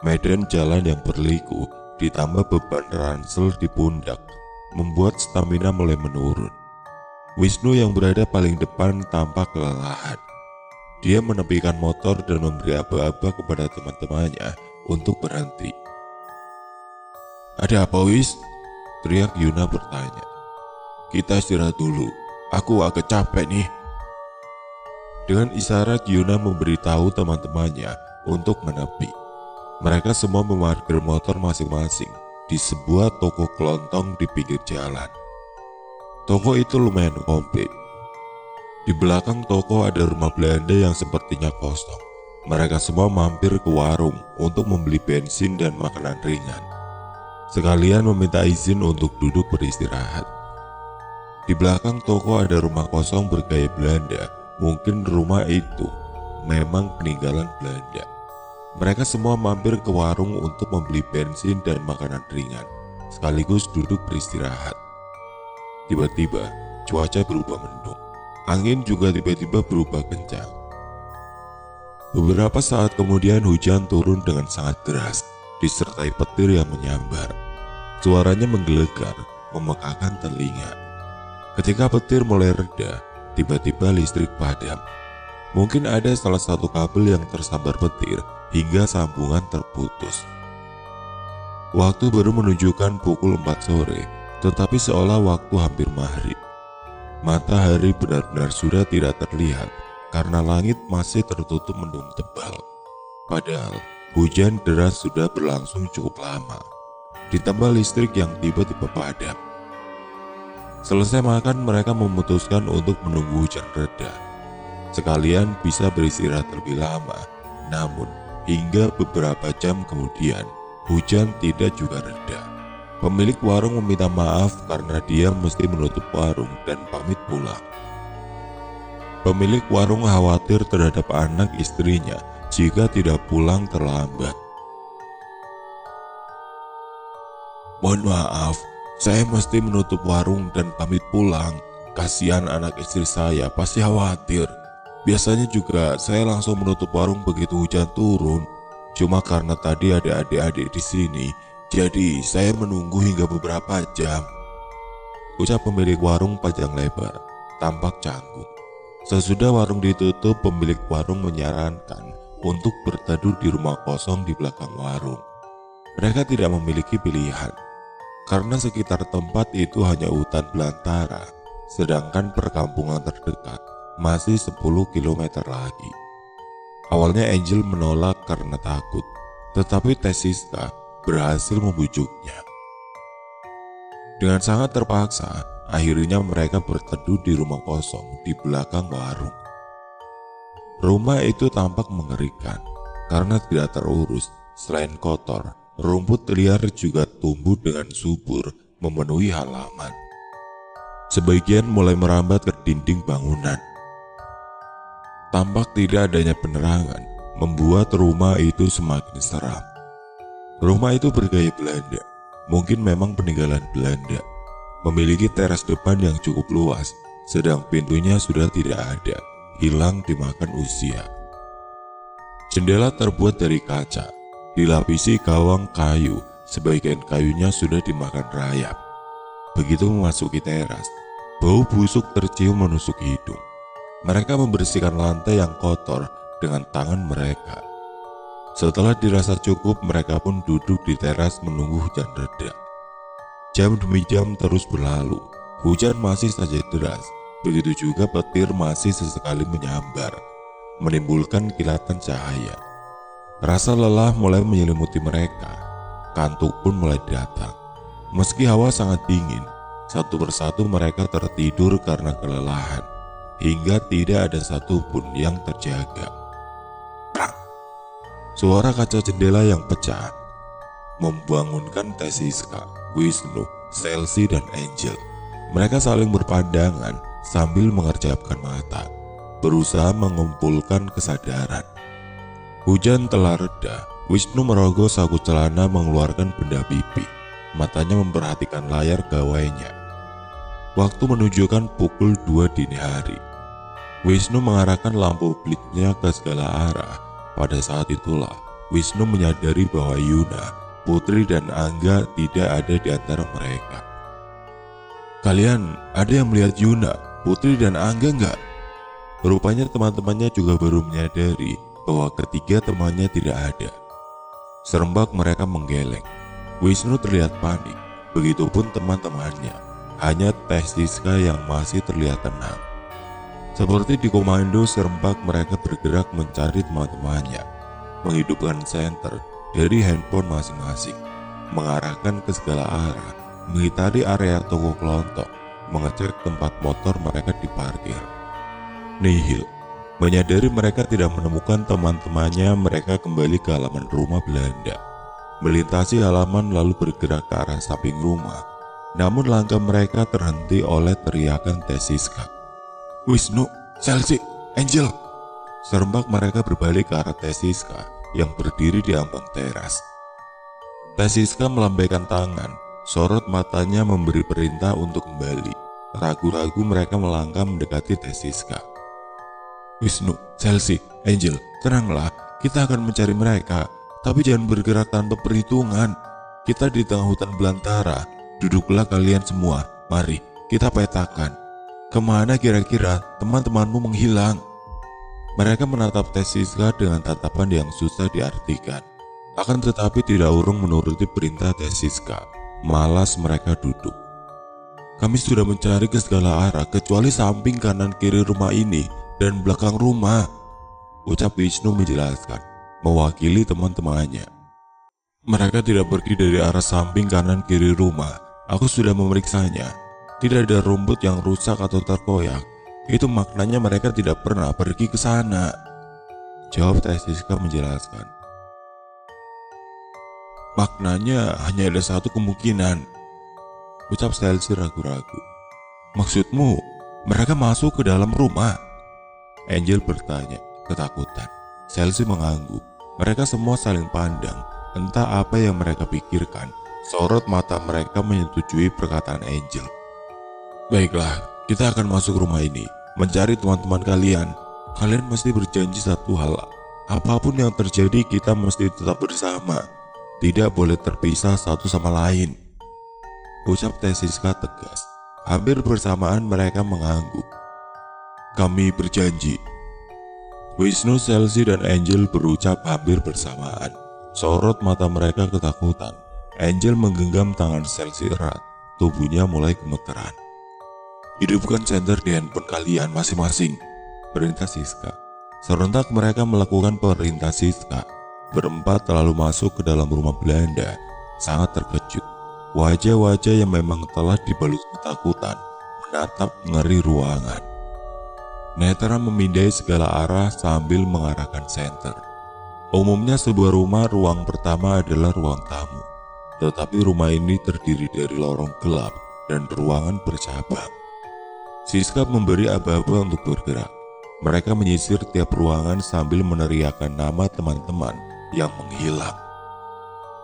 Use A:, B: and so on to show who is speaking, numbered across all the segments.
A: Medan jalan yang berliku ditambah beban ransel di pundak membuat stamina mulai menurun. Wisnu yang berada paling depan tampak kelelahan. Dia menepikan motor dan memberi aba-aba kepada teman-temannya untuk berhenti. "Ada apa, Wis?" teriak Yuna bertanya. "Kita istirahat dulu, aku agak capek nih." Dengan isyarat Yuna memberitahu teman-temannya untuk menepi. Mereka semua memarkir motor masing-masing di sebuah toko kelontong di pinggir jalan. Toko itu lumayan komplit. Di belakang toko ada rumah Belanda yang sepertinya kosong. Mereka semua mampir ke warung untuk membeli bensin dan makanan ringan. Sekalian meminta izin untuk duduk beristirahat. Di belakang toko ada rumah kosong bergaya Belanda. Mungkin rumah itu memang peninggalan Belanda. Mereka semua mampir ke warung untuk membeli bensin dan makanan ringan, sekaligus duduk beristirahat. Tiba-tiba, cuaca berubah mendung. Angin juga tiba-tiba berubah kencang. Beberapa saat kemudian hujan turun dengan sangat deras, disertai petir yang menyambar. Suaranya menggelegar, memekakan telinga. Ketika petir mulai reda, tiba-tiba listrik padam. Mungkin ada salah satu kabel yang tersambar petir hingga sambungan terputus. Waktu baru menunjukkan pukul 4 sore, tetapi seolah waktu hampir maghrib. Matahari benar-benar sudah tidak terlihat karena langit masih tertutup mendung tebal. Padahal hujan deras sudah berlangsung cukup lama, ditambah listrik yang tiba-tiba padam. Selesai makan, mereka memutuskan untuk menunggu hujan reda. Sekalian bisa beristirahat lebih lama. Namun, hingga beberapa jam kemudian, hujan tidak juga reda. Pemilik warung meminta maaf karena dia mesti menutup warung dan pamit pulang. Pemilik warung khawatir terhadap anak istrinya jika tidak pulang terlambat. "Mohon maaf, saya mesti menutup warung dan pamit pulang. Kasihan anak istri saya, pasti khawatir. Biasanya juga saya langsung menutup warung begitu hujan turun. Cuma karena tadi ada adik-adik di sini, jadi saya menunggu hingga beberapa jam," ucap pemilik warung panjang lebar, tampak canggung. Sesudah warung ditutup, pemilik warung menyarankan untuk berteduh di rumah kosong di belakang warung. Mereka tidak memiliki pilihan, karena sekitar tempat itu hanya hutan belantara, sedangkan perkampungan terdekat masih 10 km lagi. Awalnya Angel menolak karena takut, tetapi Siska berhasil membujuknya. Dengan sangat terpaksa, akhirnya mereka berteduh di rumah kosong di belakang warung. Rumah itu tampak mengerikan karena tidak terurus. Selain kotor, rumput liar juga tumbuh dengan subur memenuhi halaman. Sebagian mulai merambat ke dinding bangunan. Tampak tidak adanya penerangan membuat rumah itu semakin seram. Rumah itu bergaya Belanda, mungkin memang peninggalan Belanda. Memiliki teras depan yang cukup luas, sedang pintunya sudah tidak ada, hilang dimakan usia. Jendela terbuat dari kaca, dilapisi gawang kayu, sebagian kayunya sudah dimakan rayap. Begitu memasuki teras, bau busuk tercium menusuk hidung. Mereka membersihkan lantai yang kotor dengan tangan mereka. Setelah dirasa cukup, mereka pun duduk di teras menunggu hujan reda. Jam demi jam terus berlalu, hujan masih saja deras. Begitu juga petir masih sesekali menyambar, menimbulkan kilatan cahaya. Rasa lelah mulai menyelimuti mereka, kantuk pun mulai datang. Meski hawa sangat dingin, satu persatu mereka tertidur karena kelelahan, hingga tidak ada satupun yang terjaga. Prak! Suara kaca jendela yang pecah membangunkan Siska, Wisnu, Chelsea, dan Angel. Mereka saling berpandangan sambil mengerjapkan mata, berusaha mengumpulkan kesadaran. Hujan telah reda. Wisnu merogoh saku celana mengeluarkan benda pipi. Matanya memperhatikan layar gawainya. Waktu menunjukkan pukul 2 dini hari. Wisnu mengarahkan lampu bliknya ke segala arah. Pada saat itulah Wisnu menyadari bahwa Yuna, Putri dan Angga tidak ada di antara mereka. "Kalian ada yang melihat Yuna, Putri dan Angga enggak?" Rupanya teman-temannya juga baru menyadari bahwa ketiga temannya tidak ada. Serempak mereka menggeleng. Wisnu terlihat panik, begitupun teman-temannya. Hanya Teh Siska yang masih terlihat tenang. Seperti dikomando, serempak mereka bergerak mencari teman-temannya, menghidupkan senter dari handphone masing-masing, mengarahkan ke segala arah, mengitari area toko kelontong, mengecek tempat motor mereka diparkir. Nihil. Menyadari mereka tidak menemukan teman-temannya, mereka kembali ke halaman rumah Belanda. Melintasi halaman lalu bergerak ke arah samping rumah. Namun langkah mereka terhenti oleh teriakan Teh Siska. "Wisnu, Chelsea, Angel!" Serempak mereka berbalik ke arah Teh Siska yang berdiri di ambang teras. Teh Siska melambaikan tangan, sorot matanya memberi perintah untuk kembali. Ragu-ragu mereka melangkah mendekati Teh Siska. "Wisnu, Chelsea, Angel, tenanglah, kita akan mencari mereka, tapi jangan bergerak tanpa perhitungan. Kita di tengah hutan belantara, duduklah kalian semua, mari kita petakan. Kemana kira-kira teman-temanmu menghilang?" Mereka menatap Teh Siska dengan tatapan yang susah diartikan. Akan tetapi tidak urung menuruti perintah Teh Siska, malas mereka duduk. "Kami sudah mencari ke segala arah kecuali samping kanan kiri rumah ini dan belakang rumah," ucap Wisnu menjelaskan, mewakili teman-temannya. "Mereka tidak pergi dari arah samping kanan kiri rumah. Aku sudah memeriksanya. Tidak ada rumput yang rusak atau terkoyak. Itu maknanya mereka tidak pernah pergi ke sana," jawab Teh Siska menjelaskan. "Maknanya hanya ada satu kemungkinan," ucap Chelsea ragu-ragu. "Maksudmu mereka masuk ke dalam rumah?" Angel bertanya, ketakutan. Chelsea mengangguk. Mereka semua saling pandang. Entah apa yang mereka pikirkan. Sorot mata mereka menyetujui perkataan Angel. "Baiklah, kita akan masuk rumah ini, mencari teman-teman kalian. Kalian mesti berjanji satu hal. Apapun yang terjadi, kita mesti tetap bersama. Tidak boleh terpisah satu sama lain," ucap Teh Siska tegas. Hampir bersamaan mereka mengangguk. "Kami berjanji." Wisnu, Chelsea, dan Angel berucap hampir bersamaan. Sorot mata mereka ketakutan. Angel menggenggam tangan Chelsea erat. Tubuhnya mulai gemeteran. "Hidupkan senter di handphone kalian masing-masing," perintah Siska. Serentak mereka melakukan perintah Siska. Berempat lalu masuk ke dalam rumah Belanda. Sangat terkejut. Wajah-wajah yang memang telah dibalut ketakutan menatap ngeri ruangan. Netra memindai segala arah sambil mengarahkan senter. Umumnya sebuah rumah, ruang pertama adalah ruang tamu. Tetapi rumah ini terdiri dari lorong gelap dan ruangan bercabang. Siska memberi aba-aba untuk bergerak. Mereka menyisir tiap ruangan sambil meneriakkan nama teman-teman yang menghilang.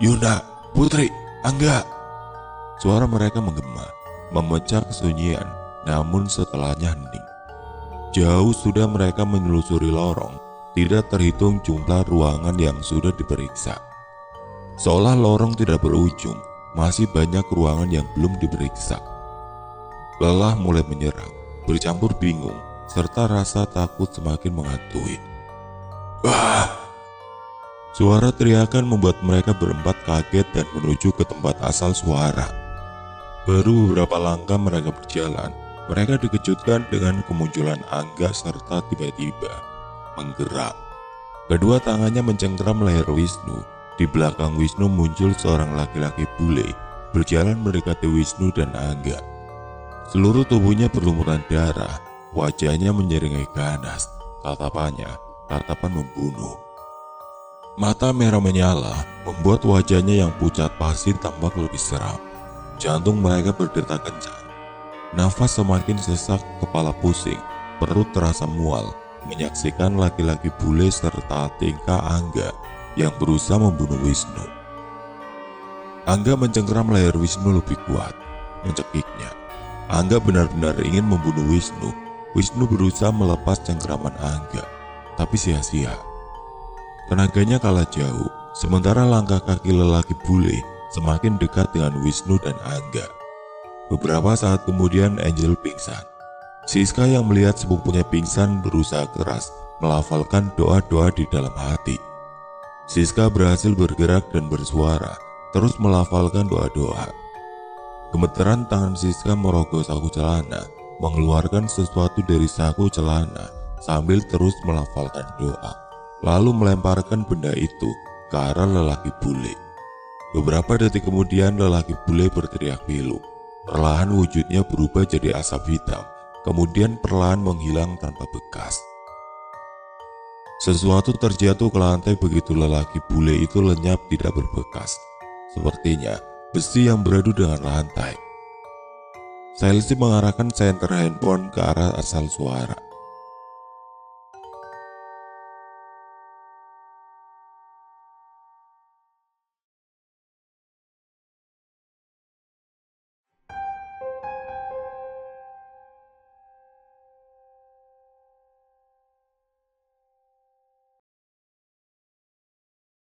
A: "Yuna, Putri, Angga!" Suara mereka menggema, memecah kesunyian, namun setelahnya hening. Jauh sudah mereka menelusuri lorong, tidak terhitung jumlah ruangan yang sudah diperiksa. Seolah lorong tidak berujung, masih banyak ruangan yang belum diperiksa. Lelah mulai menyerang, bercampur bingung, serta rasa takut semakin menghantui. "Wah!" Suara teriakan membuat mereka berempat kaget dan menuju ke tempat asal suara. Baru beberapa langkah mereka berjalan, mereka dikejutkan dengan kemunculan Angga serta tiba-tiba menggerak. Kedua tangannya mencengkram leher Wisnu. Di belakang Wisnu muncul seorang laki-laki bule, berjalan mendekati Wisnu dan Angga. Seluruh tubuhnya berlumuran darah, wajahnya menyeringai ganas, tatapan membunuh. Mata merah menyala, membuat wajahnya yang pucat pasi tampak lebih seram. Jantung mereka berdetak kencang. Nafas semakin sesak, kepala pusing, perut terasa mual, menyaksikan laki-laki bule serta tingkah Angga yang berusaha membunuh Wisnu. Angga mencengkeram leher Wisnu lebih kuat, mencekiknya. Angga benar-benar ingin membunuh Wisnu. Wisnu berusaha melepas cengkeraman Angga, tapi sia-sia. Tenaganya kalah jauh. Sementara langkah kaki lelaki bule semakin dekat dengan Wisnu dan Angga. Beberapa saat kemudian Angel pingsan. Siska yang melihat sepupunya pingsan berusaha keras melafalkan doa-doa di dalam hati. Siska berhasil bergerak dan bersuara, terus melafalkan doa-doa. Gemeteran tangan Siska merogoh saku celana, mengeluarkan sesuatu dari saku celana sambil terus melafalkan doa, lalu melemparkan benda itu ke arah lelaki bule. Beberapa detik kemudian lelaki bule berteriak pilu. Perlahan wujudnya berubah jadi asap hitam, kemudian perlahan menghilang tanpa bekas. Sesuatu terjatuh ke lantai begitu lelaki bule itu lenyap tidak berbekas. Sepertinya besi yang beradu dengan lantai. Chelsea mengarahkan senter handphone ke arah asal suara.